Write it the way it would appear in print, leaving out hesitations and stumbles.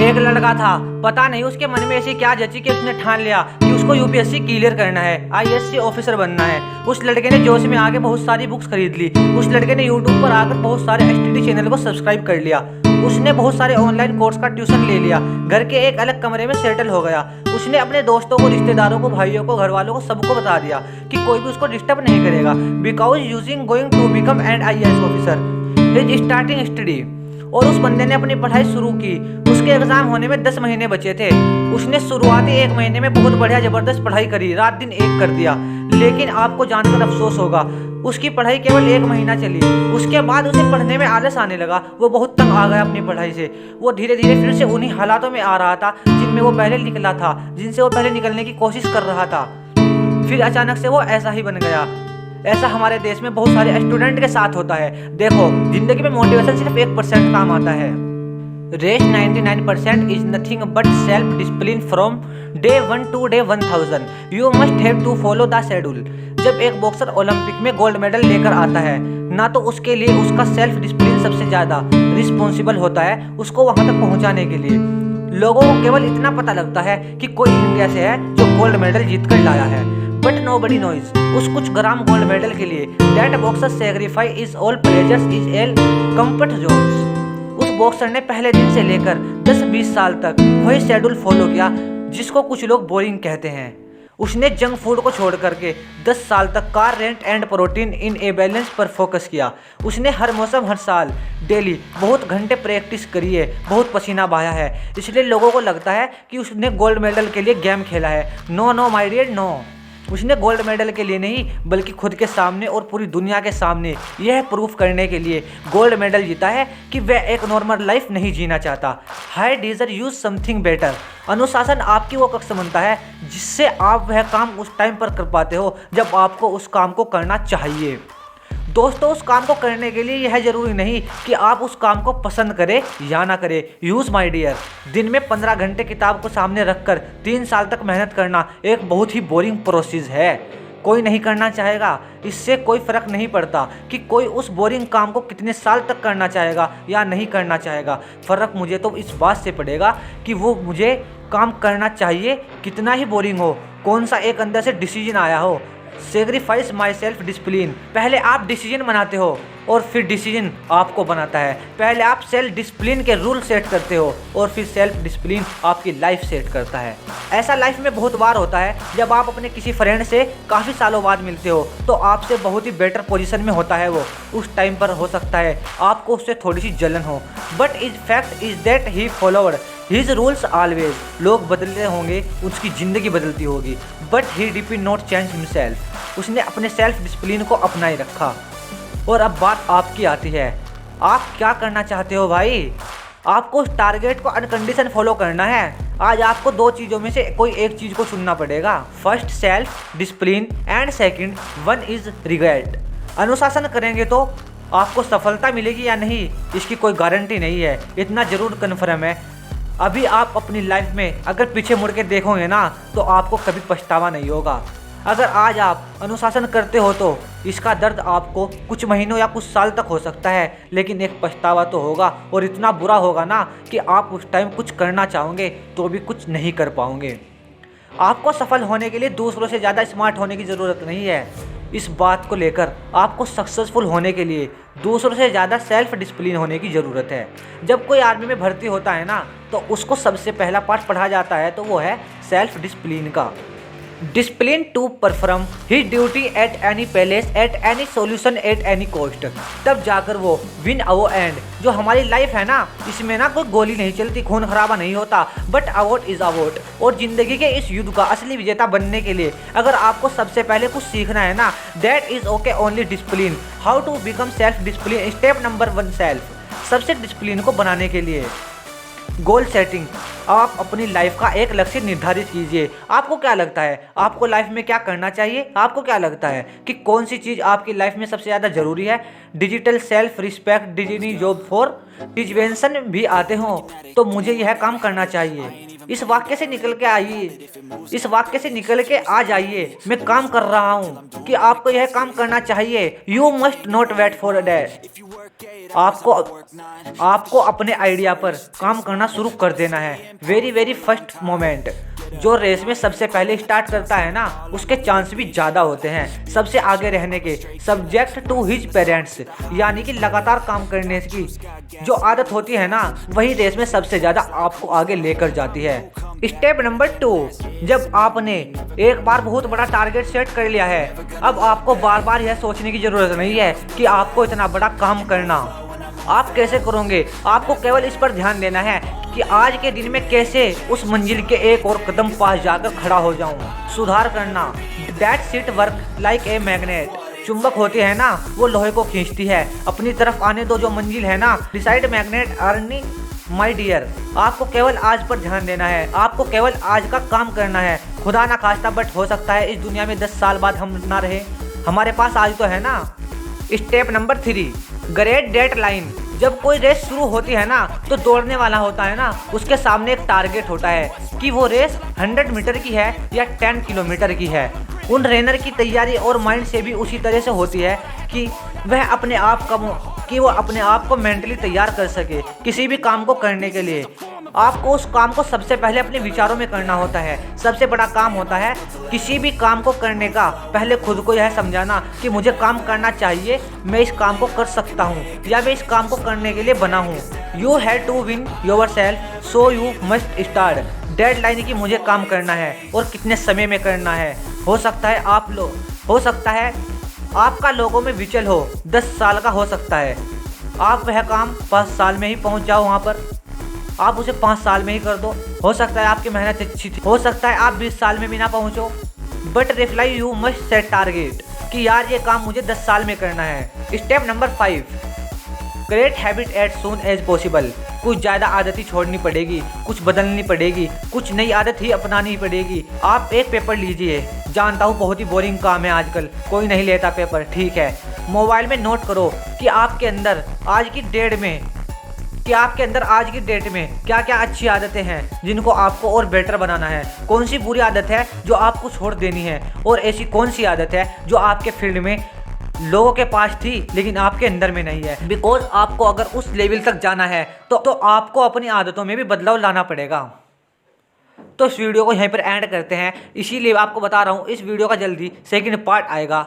एक लड़का था, पता नहीं उसके मन में ऐसी क्या जची कि उसने ठान लिया कि उसको यूपीएससी क्लियर करना है, आईएएस ऑफिसर बनना है। उस लड़के ने जोश में आके बहुत सारी बुक्स खरीद ली। उस लड़के ने यूट्यूब पर आकर बहुत सारे एसटीडी चैनल को सब्सक्राइब कर लिया। उसने बहुत सारे ऑनलाइन कोर्स का ट्यूशन ले लिया। घर के एक अलग कमरे में सेटल हो गया। उसने अपने दोस्तों को, रिश्तेदारों को, भाइयों को, घर वालों को, सबको बता दिया कि कोई भी उसको डिस्टर्ब नहीं करेगा, because using going to become an IAS officer is starting study. और उस बंदे ने अपनी पढ़ाई शुरू की। उसके एग्जाम होने में 10 महीने बचे थे। उसने शुरुआती 1 महीने में बहुत बढ़िया जबरदस्त पढ़ाई करी, रात दिन एक कर दिया। लेकिन आपको जानकर अफसोस होगा, उसकी पढ़ाई केवल 1 महीना चली। उसके बाद उसे पढ़ने में आलस आने लगा। वो बहुत तंग आ गया अपनी पढ़ाई से। वो धीरे धीरे फिर से उन्हीं हालातों में आ रहा था जिनमें वो पहले निकला था, जिनसे वो पहले निकलने की कोशिश कर रहा था। फिर अचानक से वो ऐसा ही बन गया। ऐसा हमारे देश में बहुत सारे स्टूडेंट के साथ होता है। देखो, जिंदगी में मोटिवेशन सिर्फ 1% काम आता है। Rest 99% is nothing but self discipline from day 1 to day 1000। You must have to follow the schedule. जब एक बॉक्सर ओलंपिक में गोल्ड मेडल लेकर आता है ना, तो उसके लिए उसका सेल्फ डिसिप्लिन सबसे ज्यादा रिस्पॉन्सिबल होता है उसको वहां तक पहुंचाने के लिए। लोगों को केवल इतना पता लगता है कि कोई इंडिया से है जो गोल्ड मेडल जीत कर लाया है, बट नोबडी नोज उस कुछ ग्राम गोल्ड मेडल के लिए that boxer sacrifice is all pleasures is L comfort Jones. उस बॉक्सर ने पहले दिन से लेकर 10-20 साल तक वही शेड्यूल फॉलो किया जिसको कुछ लोग बोरिंग कहते हैं। उसने जंक फूड को छोड़ करके 10 साल तक car rent and protein in a balance पर फोकस किया। उसने हर मौसम, हर साल, डेली बहुत घंटे प्रैक्टिस करी है, बहुत पसीना बहाया है। इसलिए लोगों को लगता है कि उसने गोल्ड मेडल के लिए गेम खेला है। No no my dear, no. उसने गोल्ड मेडल के लिए नहीं, बल्कि खुद के सामने और पूरी दुनिया के सामने यह प्रूफ करने के लिए गोल्ड मेडल जीता है कि वह एक नॉर्मल लाइफ नहीं जीना चाहता। High digger use something better. अनुशासन आपकी वो कक्ष बनता है जिससे आप वह काम उस टाइम पर कर पाते हो जब आपको उस काम को करना चाहिए। दोस्तों, उस काम को करने के लिए यह जरूरी नहीं कि आप उस काम को पसंद करें या ना करें। यूज माय डियर, दिन में 15 घंटे किताब को सामने रखकर 3 साल तक मेहनत करना एक बहुत ही बोरिंग प्रोसेस है। कोई नहीं करना चाहेगा। इससे कोई फर्क नहीं पड़ता कि कोई उस बोरिंग काम को कितने साल तक करना चाहेगा या नहीं करना चाहेगा। फर्क मुझे तो इस बात से पड़ेगा कि वो मुझे काम करना चाहिए, कितना ही बोरिंग हो, कौन सा एक अंदर से डिसीजन आया हो। Sacrifice my self discipline. पहले आप डिसीजन बनाते हो और फिर डिसीजन आपको बनाता है। पहले आप सेल्फ डिसिप्लिन के रूल सेट करते हो और फिर सेल्फ डिसिप्लिन आपकी लाइफ सेट करता है। ऐसा लाइफ में बहुत बार होता है जब आप अपने किसी फ्रेंड से काफ़ी सालों बाद मिलते हो तो आपसे बहुत ही बेटर पोजीशन में होता है वो। उस टाइम पर हो सकता है आपको उससे थोड़ी सी जलन हो, but is fact is that he followed his rules always. लोग बदलते होंगे, उसकी ज़िंदगी बदलती होगी, but he did not change himself. उसने अपने सेल्फ डिसिप्लिन को अपनाए रखा। और अब बात आपकी आती है, आप क्या करना चाहते हो भाई? आपको उस टारगेट को अनकंडीशन फॉलो करना है। आज आपको 2 चीज़ों में से कोई एक चीज़ को चुनना पड़ेगा। First self discipline and second one is regret. अनुशासन करेंगे तो आपको सफलता मिलेगी या नहीं, इसकी कोई गारंटी नहीं है। इतना ज़रूर कन्फर्म है, अभी आप अपनी लाइफ में अगर पीछे मुड़ के देखोगे ना तो आपको कभी पछतावा नहीं होगा। अगर आज आप अनुशासन करते हो तो इसका दर्द आपको कुछ महीनों या कुछ साल तक हो सकता है, लेकिन एक पछतावा तो होगा, और इतना बुरा होगा ना कि आप उस टाइम कुछ करना चाहोगे तो भी कुछ नहीं कर पाओगे। आपको सफल होने के लिए दूसरों से ज़्यादा स्मार्ट होने की ज़रूरत नहीं है। इस बात को लेकर आपको सक्सेसफुल होने के लिए दूसरों से ज़्यादा सेल्फ डिसिप्लिन होने की ज़रूरत है। जब कोई आर्मी में भर्ती होता है ना तो उसको सबसे पहला पाठ पढ़ा जाता है तो वो है सेल्फ डिसिप्लिन का। Discipline to perform his duty at any palace at any solution at any cost. तब जाकर वो विन अवो एंड। जो हमारी लाइफ है ना, इसमें ना कोई गोली नहीं चलती, खून खराबा नहीं होता, बट अवॉट इज अवॉट। और जिंदगी के इस युद्ध का असली विजेता बनने के लिए अगर आपको सबसे पहले कुछ सीखना है ना, that is okay only discipline. How to become self discipline. Step number 1 self. सबसे डिसिप्लिन को बनाने के लिए गोल सेटिंग। आप अपनी लाइफ का एक लक्ष्य निर्धारित कीजिए। आपको क्या लगता है आपको लाइफ में क्या करना चाहिए? आपको क्या लगता है कि कौन सी चीज़ आपकी लाइफ में सबसे ज़्यादा ज़रूरी है? Digital self respect, Disney job for टिजवेंसन भी आते हों तो मुझे यह काम करना चाहिए। इस वाक्य से निकल के आइए, इस वाक्य से निकल के आ जाइए, मैं काम कर रहा हूँ कि आपको यह काम करना चाहिए। You must not wait for that. आपको अपने आइडिया पर काम करना शुरू कर देना है। Very first moment. जो रेस में सबसे पहले स्टार्ट करता है ना, उसके चांस भी ज़्यादा होते हैं सबसे आगे रहने के। सब्जेक्ट टू हिज पेरेंट्स, यानी कि लगातार काम करने की जो आदत होती है ना, वही रेस में सबसे ज़्यादा आपको आगे लेकर जाती है। स्टेप नंबर 2, जब आपने एक बार बहुत बड़ा टारगेट सेट कर लिया है, अब आपको बार बार यह सोचने की ज़रूरत नहीं है कि आपको इतना बड़ा काम करना। आप कैसे करोगे, आपको केवल इस पर ध्यान देना है कि आज के दिन में कैसे उस मंजिल के एक और कदम पास जाकर खड़ा हो जाऊं। सुधार करना। That seat work like a magnet. चुंबक होती है ना, वो लोहे को खींचती है अपनी तरफ आने दो जो मंजिल है ना। Decide magnet earning my dear. आपको केवल आज पर ध्यान देना है, आपको केवल आज का काम करना है। खुदा ना खास्ता, बट हो सकता है इस दुनिया में 10 साल बाद हम ना रहे, हमारे पास आज तो है ना। Step number 3, great deadline. जब कोई रेस शुरू होती है ना, तो दौड़ने वाला होता है ना, उसके सामने एक टारगेट होता है कि वो रेस 100 मीटर की है या 10 किलोमीटर की है। उन रेनर की तैयारी और माइंड से भी उसी तरह से होती है कि वो अपने आप को मेंटली तैयार कर सके किसी भी काम को करने के लिए। आपको उस काम को सबसे पहले अपने विचारों में करना होता है। सबसे बड़ा काम होता है किसी भी काम को करने का पहले खुद को यह समझाना कि मुझे काम करना चाहिए, मैं इस काम को कर सकता हूँ या मैं इस काम को करने के लिए बना हूँ। You have to win yourself, so you must start. Deadline की मुझे काम करना है और कितने समय में करना है। हो सकता है आपका लोगों में विचल हो, 10 साल का हो सकता है। आप वह काम 5 साल में ही पहुँच जाओ वहाँ पर, आप उसे 5 साल में ही कर दो। हो सकता है आपकी मेहनत अच्छी थी, हो सकता है आप 20 साल में भी ना पहुँचो, but reply you must set target कि यार ये काम मुझे 10 साल में करना है। Step number 5, create habit as soon as possible. कुछ ज़्यादा आदत ही छोड़नी पड़ेगी, कुछ बदलनी पड़ेगी, कुछ नई आदत ही अपनानी पड़ेगी। आप एक पेपर लीजिए, जानता हूँ बहुत ही बोरिंग काम है आजकल, कोई नहीं लेता पेपर, ठीक है। मोबाइल में नोट करो कि आपके अंदर आज की डेट में क्या क्या अच्छी आदतें हैं जिनको आपको और बेटर बनाना है। कौन सी बुरी आदत है जो आपको छोड़ देनी है, और ऐसी कौन सी आदत है जो आपके फील्ड में लोगों के पास थी लेकिन आपके अंदर में नहीं है। बिकॉज आपको अगर उस लेवल तक जाना है तो आपको अपनी आदतों में भी बदलाव लाना पड़ेगा। तो इस वीडियो को यहीं पर एंड करते हैं, इसीलिए आपको बता रहा हूँ इस वीडियो का जल्दी सेकंड पार्ट आएगा।